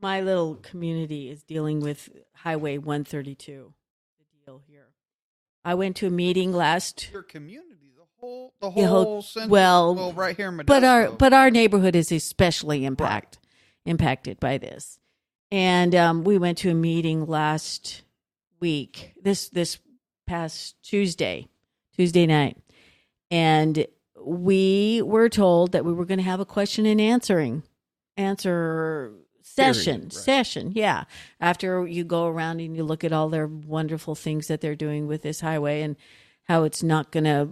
my little community is dealing with Highway 132. The deal here. I went to a meeting last. Your community, the whole well, right here in Modesto. But our neighborhood is especially impacted by this. And we went to a meeting last week, this past Tuesday night. And we were told that we were going to have a question and answer session. Yeah. After you go around and you look at all their wonderful things that they're doing with this highway and how it's not going to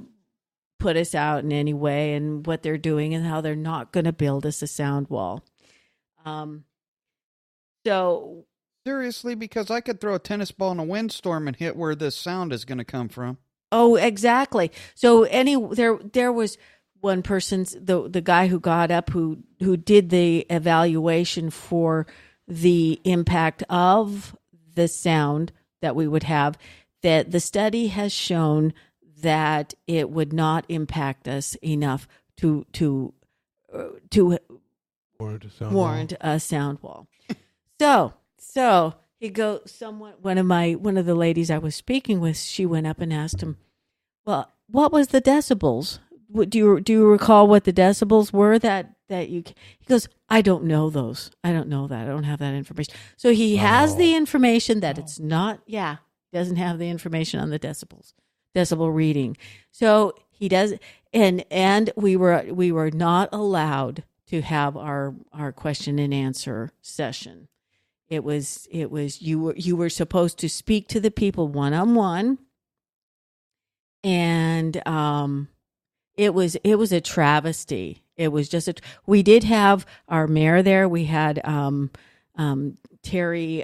put us out in any way and what they're doing and how they're not going to build us a sound wall. So seriously, because I could throw a tennis ball in a windstorm and hit where this sound is going to come from. Oh, exactly. So there was one person's the guy who got up who did the evaluation for the impact of the sound that we would have, that the study has shown that it would not impact us enough to warrant a sound wall. So he one of the ladies I was speaking with, she went up and asked him, well, what was the decibels? Do you recall what the decibels were that you? He goes, I don't know those. I don't know that. I don't have that information. So he has the information that it's not. Yeah, doesn't have the information on the decibel reading. So he does, and we were not allowed to have our question and answer session. It was you were supposed to speak to the people one-on-one, and it was a travesty. It was just we did have our mayor there. We had Terry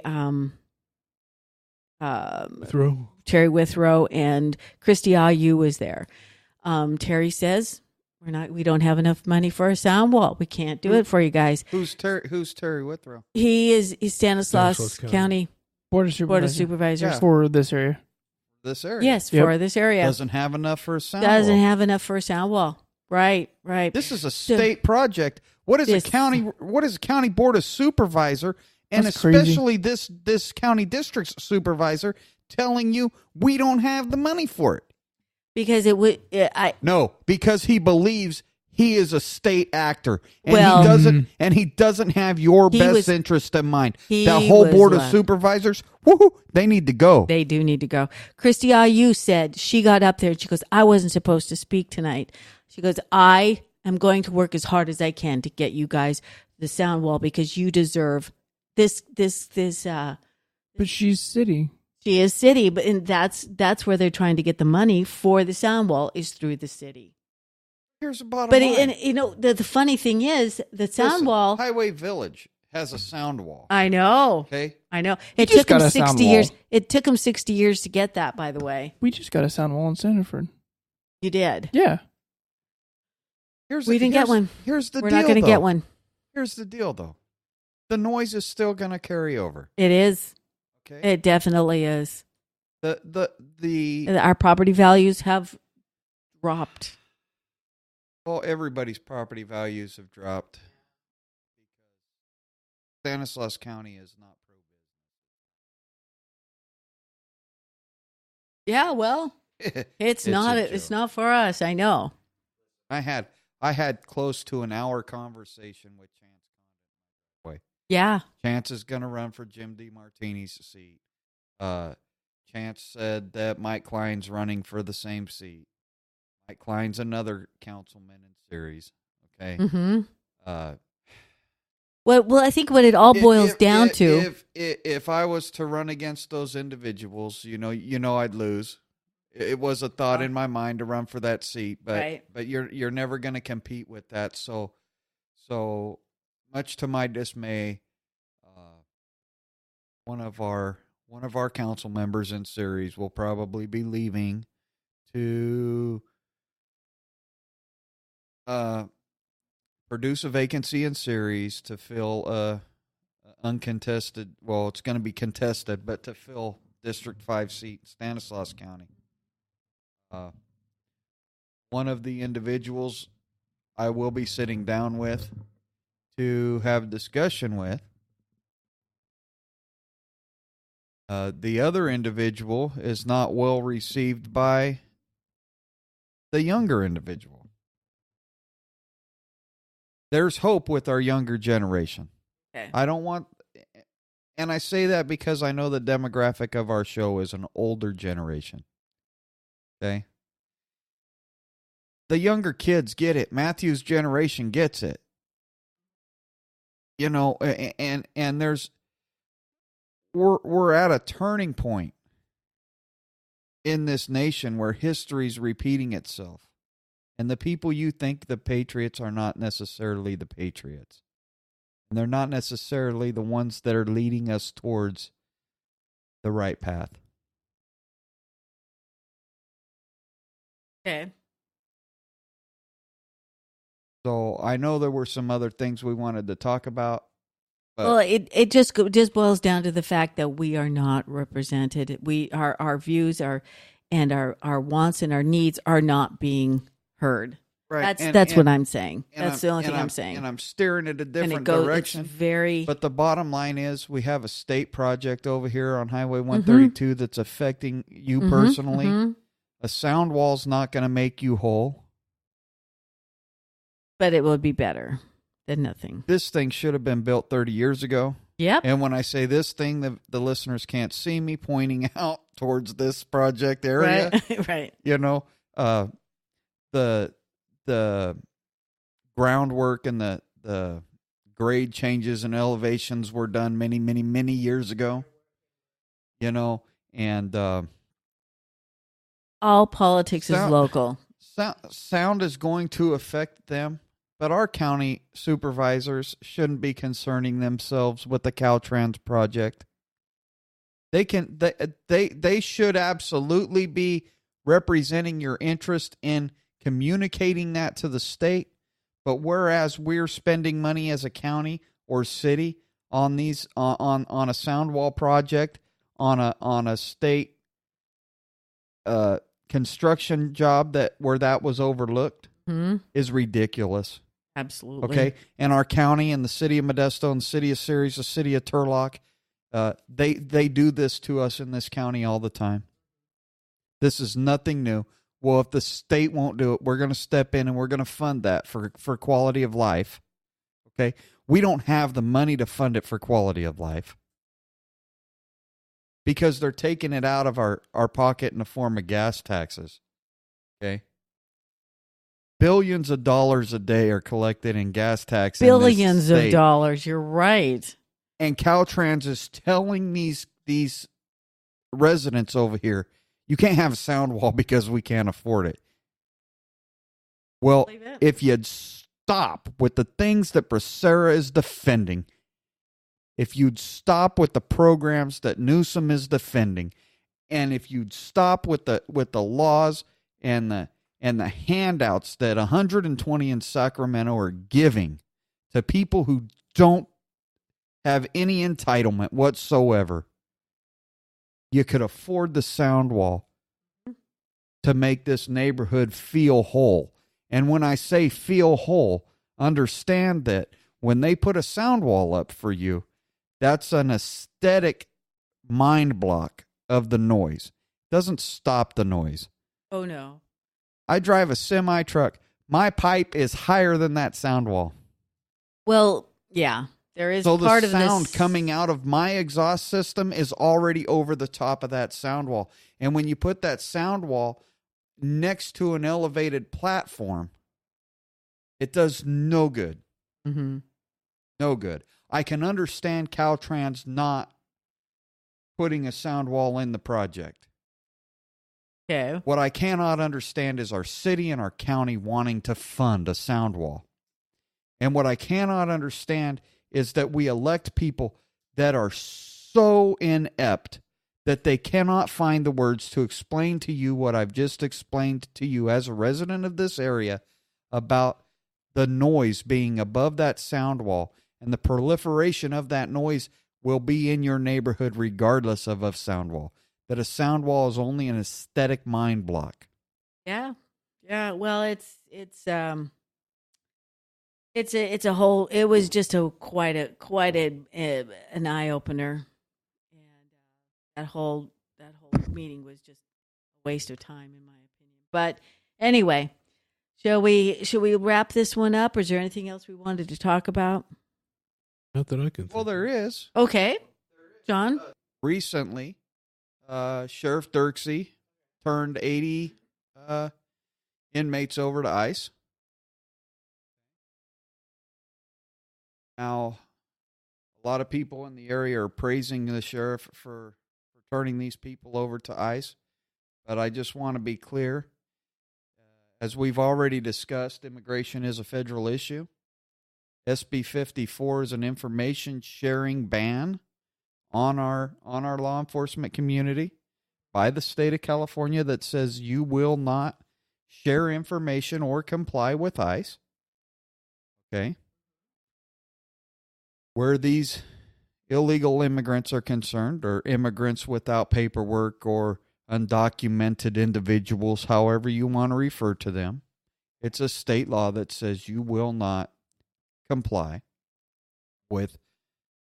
Withrow and Christy Ayu was there. Terry says, we don't have enough money for a sound wall. We can't do it for you guys. Who's Terry Withrow? He's Stanislaus County Board of Supervisors. Yeah. For this area. This area. Yes, for this area. Doesn't have enough for a sound Doesn't wall. have enough for a sound wall. Right. This is a state project. What is a county board of supervisor, and That's especially this county district's supervisor telling you we don't have the money for it? Because it would No, because he believes he is a state actor, and he doesn't have your best interest in mind. The whole board of supervisors, they need to go. They do need to go. Christy Ayu said, she got up there and she goes, I wasn't supposed to speak tonight. She goes, I am going to work as hard as I can to get you guys the sound wall because you deserve this. But she's city. She is city, and that's where they're trying to get the money for the sound wall is through the city. Here's the bottom line. And the funny thing is, the sound wall. Highway Village has a sound wall. I know. Okay, I know. It took them 60 years. It took them 60 years to get that. By the way, we just got a sound wall in Sanford. You did. Yeah. We didn't get one. Here's the deal. We're not going to get one. Here's the deal, though. The noise is still going to carry over. It is. Okay. It definitely is. Our property values have dropped. Well, everybody's property values have dropped because Stanislaus County is not pro-business. Yeah, well, it's not. It's not for us. I know. I had close to an hour conversation with Chance. Yeah. Chance is going to run for Jim DeMartini's seat. Chance said that Mike Klein's running for the same seat. Mike Klein's another councilman in series. Okay. Mm-hmm. Well, I think what it all boils down to. If I was to run against those individuals, you know, I'd lose. It was a thought in my mind to run for that seat, but you're never going to compete with that. So much to my dismay, one of our council members in series will probably be leaving to produce a vacancy in series to fill uncontested. Well, it's going to be contested, but to fill District 5 seat in Stanislaus County. One of the individuals I will be sitting down with to have a discussion with. The other individual is not well received by the younger individual. There's hope with our younger generation. Okay. I don't want, and I say that because I know the demographic of our show is an older generation. Okay? The younger kids get it. Matthew's generation gets it. You know, and there's we're at a turning point in this nation where history's repeating itself. And the people you think the patriots are not necessarily the patriots. And they're not necessarily the ones that are leading us towards the right path. Okay. So I know there were some other things we wanted to talk about. But Well, it just boils down to the fact that we are not represented. Our views and our wants and our needs are not being heard. right, That's what I'm saying. That's the only thing I'm I'm saying. And I'm steering it a And different it goes. direction. It's very. But the bottom line is we have a state project over here on Highway 132 that's affecting you personally. A sound wall's not going to make you whole. But it would be better than nothing. This thing should have been built 30 years ago. Yep. And when I say this thing, the listeners can't see me pointing out towards this project area. Right. Right. You know, the groundwork and the grade changes and elevations were done many, many, many years ago. You know, and all politics is local. Sound is going to affect them, but our county supervisors shouldn't be concerning themselves with the Caltrans project. They should absolutely be representing your interest in communicating that to the state. But whereas we're spending money as a county or city on these on a sound wall project on a state construction job where that was overlooked is ridiculous. Absolutely. Okay, and our county and the city of Modesto and the city of Ceres, the city of Turlock, they do this to us in this county all the time. This is nothing new. Well, if the state won't do it, we're going to step in and we're going to fund that for quality of life. Okay, we don't have the money to fund it for quality of life because they're taking it out of our pocket in the form of gas taxes. Okay. Billions of dollars a day are collected in gas tax. Billions of dollars. You're right. And Caltrans is telling these residents over here, you can't have a sound wall because we can't afford it. Well, if you'd stop with the things that Becerra is defending, if you'd stop with the programs that Newsom is defending, and if you'd stop with the laws and the handouts that 120 in Sacramento are giving to people who don't have any entitlement whatsoever, you could afford the sound wall to make this neighborhood feel whole. And when I say feel whole, understand that when they put a sound wall up for you, that's an aesthetic mind block of the noise. It doesn't stop the noise. Oh, no. I drive a semi truck. My pipe is higher than that sound wall. Well, yeah, there is so part the of sound this coming out of my exhaust system is already over the top of that sound wall. And when you put that sound wall next to an elevated platform, it does no good. Mm-hmm. No good. I can understand Caltrans not putting a sound wall in the project. Okay. What I cannot understand is our city and our county wanting to fund a sound wall. And what I cannot understand is that we elect people that are so inept that they cannot find the words to explain to you what I've just explained to you as a resident of this area about the noise being above that sound wall, and the proliferation of that noise will be in your neighborhood regardless of a sound wall. That a sound wall is only an aesthetic mind block. Yeah. Yeah. Well, it's a whole, it was just quite an eye opener. And that whole meeting was just a waste of time in my opinion. But anyway, should we wrap this one up, or is there anything else we wanted to talk about? Not that I can think. Well, there is. Okay. John? Recently, Sheriff Dirksey turned 80 inmates over to ICE. Now, a lot of people in the area are praising the sheriff for turning these people over to ICE. But I just want to be clear. As we've already discussed, immigration is a federal issue. SB 54 is an information sharing ban on our law enforcement community by the state of California that says you will not share information or comply with ICE. Okay? Where these illegal immigrants are concerned, or immigrants without paperwork, or undocumented individuals, however you want to refer to them, it's a state law that says you will not comply with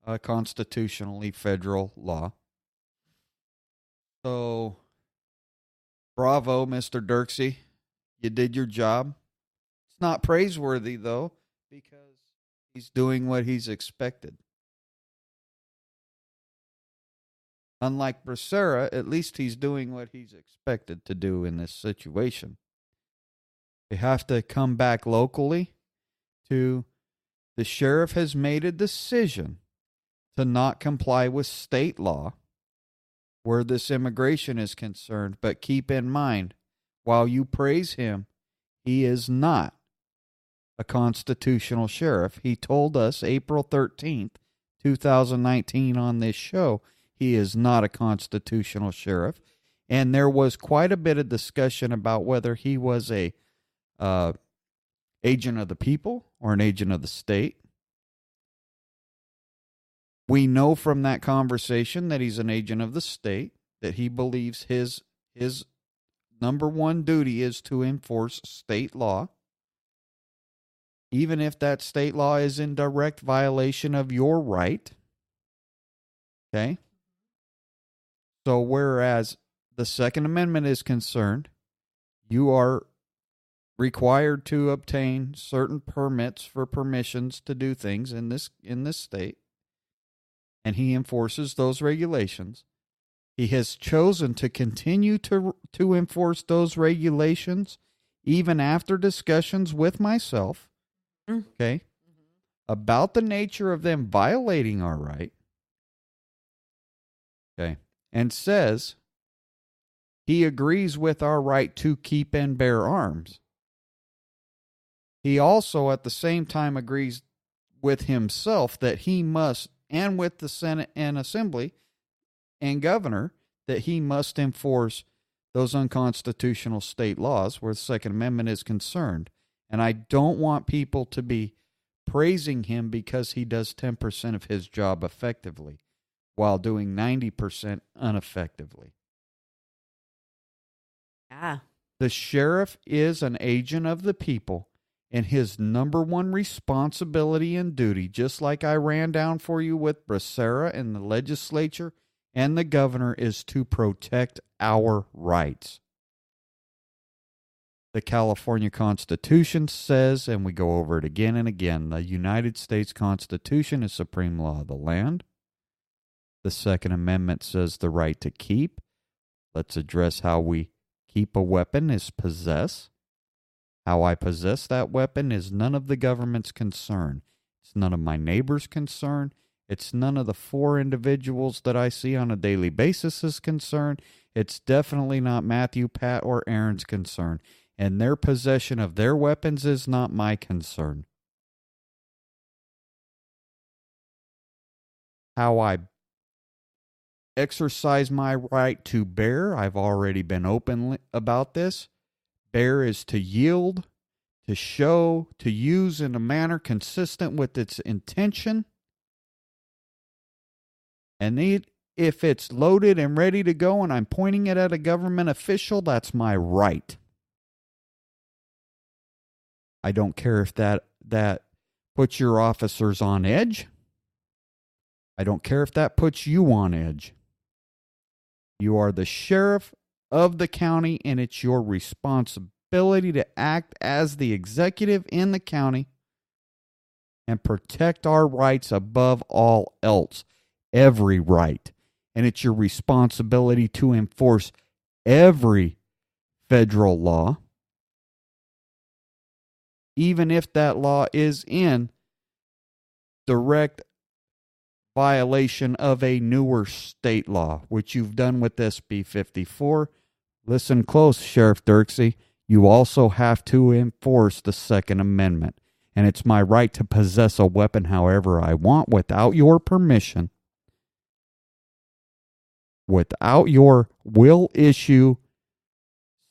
a constitutionally federal law. So, bravo, Mr. Dirksey. You did your job. It's not praiseworthy, though, because he's doing what he's expected. Unlike Becerra, at least he's doing what he's expected to do in this situation. We have to come back locally to the sheriff has made a decision to not comply with state law where this immigration is concerned. But keep in mind, while you praise him, he is not a constitutional sheriff. He told us April 13th, 2019 on this show, he is not a constitutional sheriff. And there was quite a bit of discussion about whether he was a agent of the people or an agent of the state. We know from that conversation that he's an agent of the state, that he believes his number one duty is to enforce state law, even if that state law is in direct violation of your right. Okay? So whereas the Second Amendment is concerned, you are required to obtain certain permits for permissions to do things in this state, and he enforces those regulations. He has chosen to continue to enforce those regulations even after discussions with myself, okay, about the nature of them violating our right, okay, and says he agrees with our right to keep and bear arms. He also at the same time agrees with himself that he must, and with the Senate and Assembly and governor, that he must enforce those unconstitutional state laws where the Second Amendment is concerned. And I don't want people to be praising him because he does 10% of his job effectively while doing 90% ineffectively. Yeah. The sheriff is an agent of the people, and his number one responsibility and duty, just like I ran down for you with Becerra and the legislature and the governor, is to protect our rights. The California Constitution says, and we go over it again and again, the United States Constitution is supreme law of the land. The Second Amendment says the right to keep. Let's address how we keep a weapon is possess. How I possess that weapon is none of the government's concern. It's none of my neighbor's concern. It's none of the four individuals that I see on a daily basis' concern. It's definitely not Matthew, Pat, or Aaron's concern. And their possession of their weapons is not my concern. How I exercise my right to bear, I've already been open about this. Bear is to yield, to show, to use in a manner consistent with its intention. And if it's loaded and ready to go and I'm pointing it at a government official, that's my right. I don't care if that puts your officers on edge. I don't care if that puts you on edge. You are the sheriff of the county, and it's your responsibility to act as the executive in the county and protect our rights above all else, every right. And it's your responsibility to enforce every federal law, even if that law is in direct violation of a newer state law, which you've done with SB 54. Listen close, Sheriff Dirksey. You also have to enforce the Second Amendment. And it's my right to possess a weapon however I want without your permission, without your will issue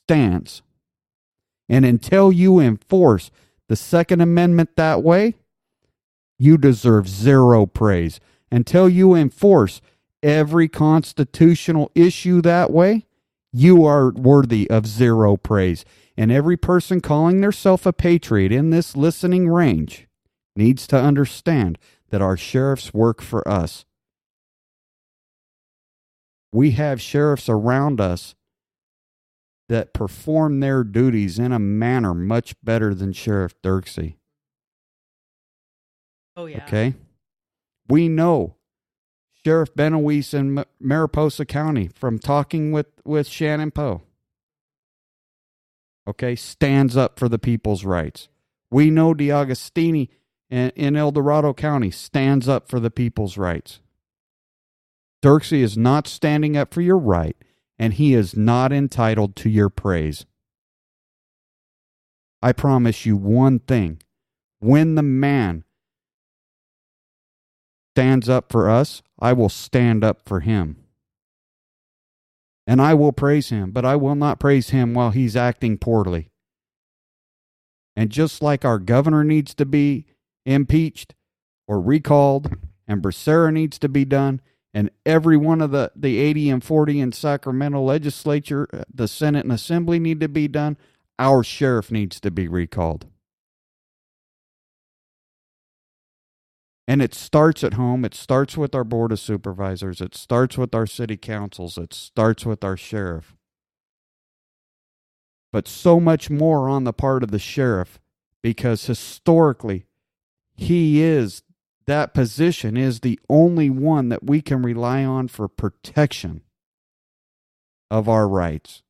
stance. And until you enforce the Second Amendment that way, You deserve zero praise. Until you enforce every constitutional issue that way, you are worthy of zero praise. And every person calling themselves a patriot in this listening range needs to understand that our sheriffs work for us. We have sheriffs around us that perform their duties in a manner much better than Sheriff Dirksey. Oh, yeah. Okay? We know Sheriff Benoist in Mariposa County from talking with Shannon Poe. Okay? Stands up for the people's rights. We know DeAugustini in El Dorado County stands up for the people's rights. Dirksey is not standing up for your right, and he is not entitled to your praise. I promise you one thing. When the man stands up for us, I will stand up for him. And I will praise him, but I will not praise him while he's acting poorly. And just like our governor needs to be impeached or recalled, and Becerra needs to be done, and every one of the 80 and 40 in Sacramento legislature, the Senate and Assembly need to be done, our sheriff needs to be recalled. And it starts at home. It starts with our Board of Supervisors. It starts with our city councils. It starts with our sheriff. But so much more on the part of the sheriff, because historically, that position is the only one that we can rely on for protection of our rights.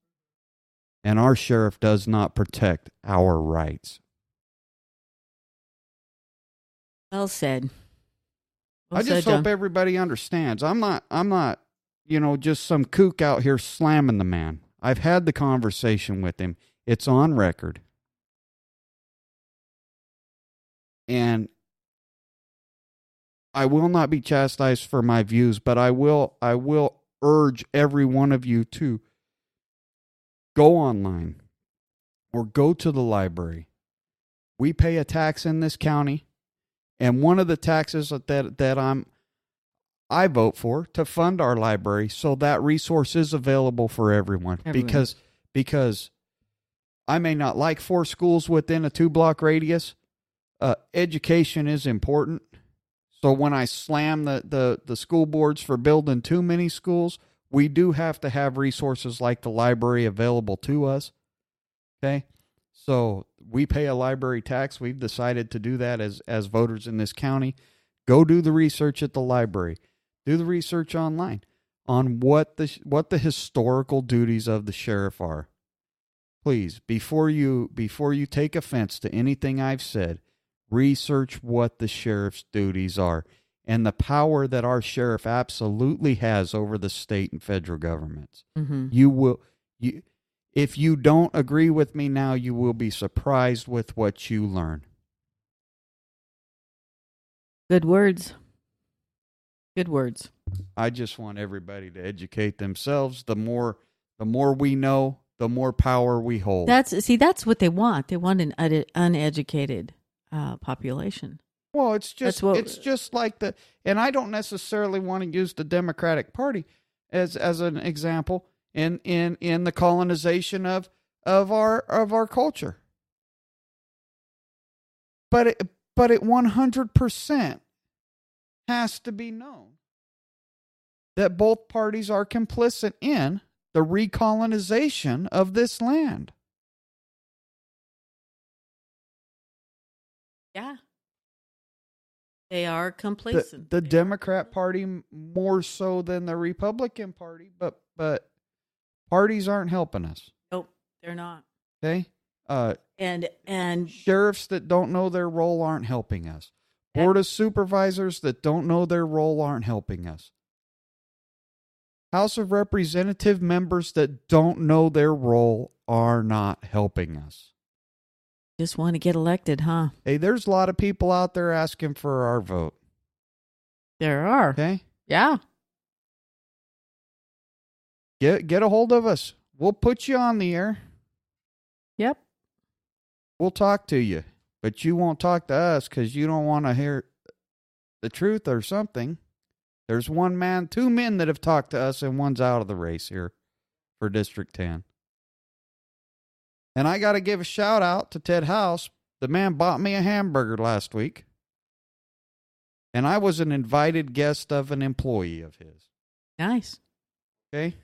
And our sheriff does not protect our rights. Well said. I just hope everybody understands. I'm not, just some kook out here slamming the man. I've had the conversation with him. It's on record. And I will not be chastised for my views, but I will urge every one of you to go online or go to the library. We pay a tax in this county, and one of the taxes that I vote for to fund our library, so that resource is available for everyone. Because I may not like 4 schools within a 2-block radius. Education is important. So when I slam the school boards for building too many schools, we do have to have resources like the library available to us. Okay? So we pay a library tax. We've decided to do that as voters in this county. Go do the research at the library. Do the research online on what the historical duties of the sheriff are. Please, before you take offense to anything I've said, research what the sheriff's duties are and the power that our sheriff absolutely has over the state and federal governments. Mm-hmm. If you don't agree with me now, you will be surprised with what you learn. Good words. Good words. I just want everybody to educate themselves. The more we know, the more power we hold. That's what they want. They want an uneducated population. Well, it's just like and I don't necessarily want to use the Democratic Party as an example in the colonization of our culture. But it 100% has to be known that both parties are complicit in the recolonization of this land. Yeah. They are complacent. The Democrat Party more so than the Republican Party, but parties aren't helping us. Nope, they're not. Okay? And sheriffs that don't know their role aren't helping us. Board of Supervisors that don't know their role aren't helping us. House of Representative members that don't know their role are not helping us. Just want to get elected, huh? Hey, there's a lot of people out there asking for our vote. There are. Okay? Yeah. Get a hold of us. We'll put you on the air. Yep. We'll talk to you. But you won't talk to us because you don't want to hear the truth or something. There's two men that have talked to us, and one's out of the race here for District 10. And I got to give a shout out to Ted House. The man bought me a hamburger last week. And I was an invited guest of an employee of his. Nice. Okay.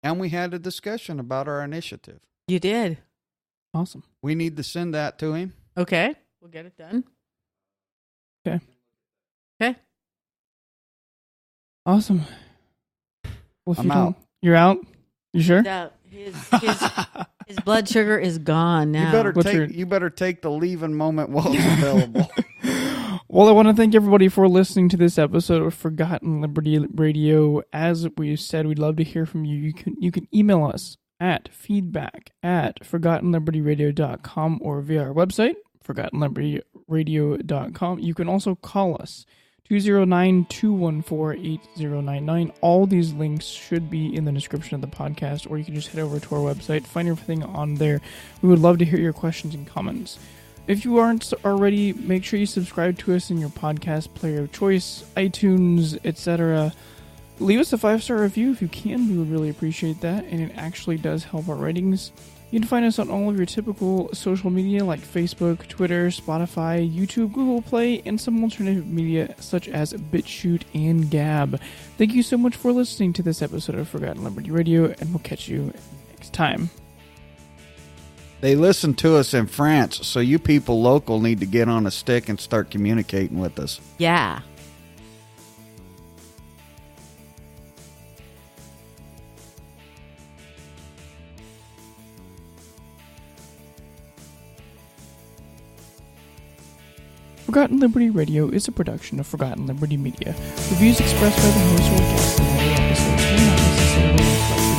And we had a discussion about our initiative. You did. Awesome. We need to send that to him. Okay. We'll get it done. Okay. Okay. Awesome. Well, if I'm out. You're out? You sure? So his blood sugar is gone now. You better take the leaving moment while it's available. Well, I want to thank everybody for listening to this episode of Forgotten Liberty Radio. As we said, we'd love to hear from you. You can email us at feedback@forgottenlibertyradio.com or via our website, forgottenlibertyradio.com. You can also call us, 209-214-8099. All these links should be in the description of the podcast, or you can just head over to our website, find everything on there. We would love to hear your questions and comments. If you aren't already, make sure you subscribe to us in your podcast player of choice, iTunes, etc. Leave us a 5-star review if you can. We would really appreciate that, and it actually does help our ratings. You can find us on all of your typical social media like Facebook, Twitter, Spotify, YouTube, Google Play, and some alternative media such as BitChute and Gab. Thank you so much for listening to this episode of Forgotten Liberty Radio, and we'll catch you next time. They listen to us in France, so you people local need to get on a stick and start communicating with us. Yeah. Forgotten Liberty Radio is a production of Forgotten Liberty Media. The views expressed by the host or guests in every episode do not necessarily reflect